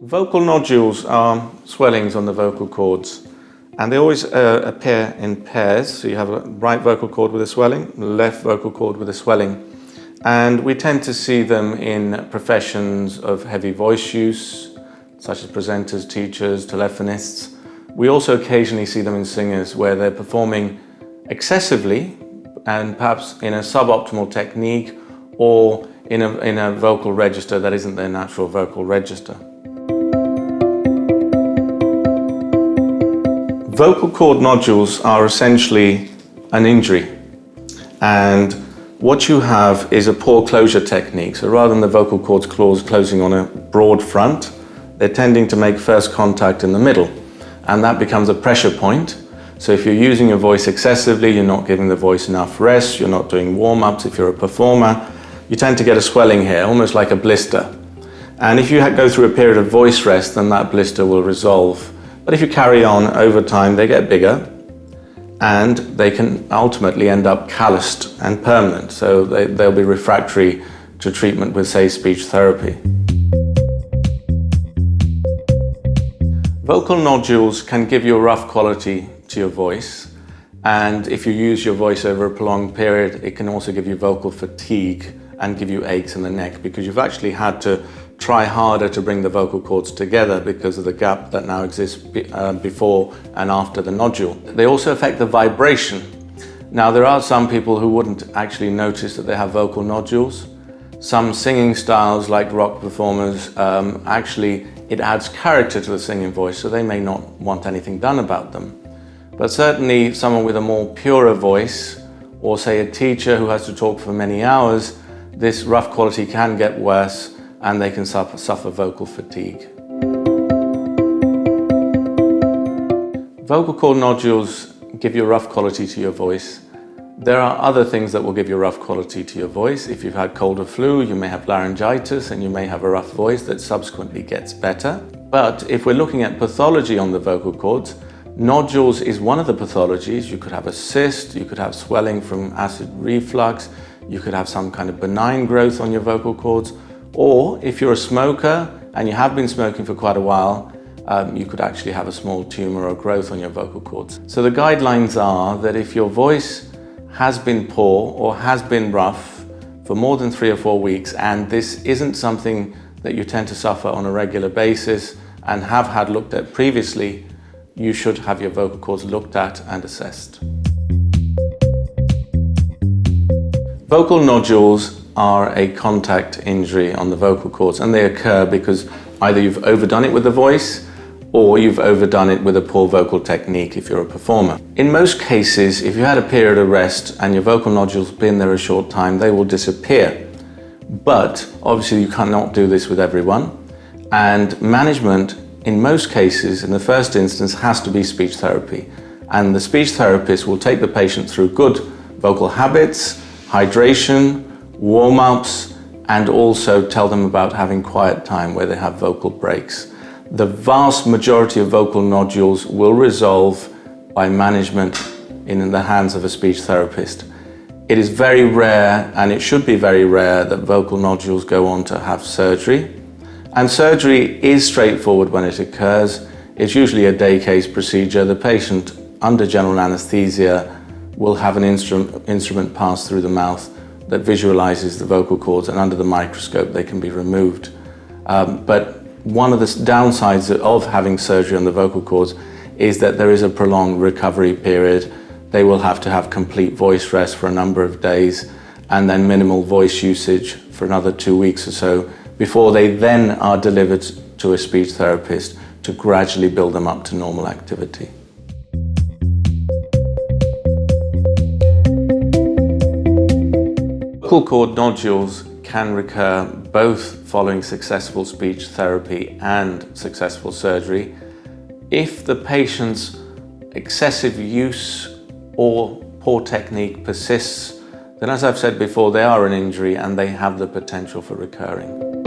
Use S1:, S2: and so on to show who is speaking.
S1: Vocal nodules are swellings on the vocal cords, and they always appear in pairs. So you have a right vocal cord with a swelling, left vocal cord with a swelling. And we tend to see them in professions of heavy voice use, such as presenters, teachers, telephonists. We also occasionally see them in singers where they're performing excessively and perhaps in a suboptimal technique or in a vocal register that isn't their natural vocal register. Vocal cord nodules are essentially an injury, and what you have is a poor closure technique. So rather than the vocal cords closing on a broad front, they're tending to make first contact in the middle, and that becomes a pressure point. So if you're using your voice excessively, you're not giving the voice enough rest, you're not doing warm-ups. If you're a performer, you tend to get a swelling here, almost like a blister. And if you go through a period of voice rest, then that blister will resolve. But if you carry on over time, they get bigger and they can ultimately end up calloused and permanent. So they'll be refractory to treatment with, say, speech therapy. Vocal nodules can give you a rough quality to your voice. And if you use your voice over a prolonged period, it can also give you vocal fatigue and give you aches in the neck because you've actually had to try harder to bring the vocal cords together because of the gap that now exists before and after the nodule. They also affect the vibration. Now, there are some people who wouldn't actually notice that they have vocal nodules. Some singing styles, like rock performers, actually it adds character to the singing voice, so they may not want anything done about them. But certainly someone with a more purer voice, or say a teacher who has to talk for many hours, this rough quality can get worse and they can suffer vocal fatigue. Vocal cord nodules give you a rough quality to your voice. There are other things that will give you a rough quality to your voice. If you've had cold or flu, you may have laryngitis and you may have a rough voice that subsequently gets better. But if we're looking at pathology on the vocal cords, nodules is one of the pathologies. You could have a cyst, you could have swelling from acid reflux, you could have some kind of benign growth on your vocal cords, or if you're a smoker and you have been smoking for quite a while, you could actually have a small tumor or growth on your vocal cords. So the guidelines are that if your voice has been poor or has been rough for more than 3 or 4 weeks, and this isn't something that you tend to suffer on a regular basis and have had looked at previously, you should have your vocal cords looked at and assessed. Vocal nodules are a contact injury on the vocal cords, and they occur because either you've overdone it with the voice or you've overdone it with a poor vocal technique if you're a performer. In most cases, if you had a period of rest and your vocal nodules have been there a short time, they will disappear. But obviously you cannot do this with everyone, and management in most cases, in the first instance, has to be speech therapy. And the speech therapist will take the patient through good vocal habits, hydration, warm-ups, and also tell them about having quiet time where they have vocal breaks. The vast majority of vocal nodules will resolve by management in the hands of a speech therapist. It is very rare, and it should be very rare, that vocal nodules go on to have surgery. And surgery is straightforward when it occurs. It's usually a day case procedure. The patient, under general anesthesia, will have an instrument pass through the mouth that visualizes the vocal cords, and under the microscope they can be removed. But one of the downsides of having surgery on the vocal cords is that there is a prolonged recovery period. They will have to have complete voice rest for a number of days and then minimal voice usage for another 2 weeks or so before they then are delivered to a speech therapist to gradually build them up to normal activity. Vocal cord nodules can recur both following successful speech therapy and successful surgery. If the patient's excessive use or poor technique persists, then as I've said before, they are an injury and they have the potential for recurring.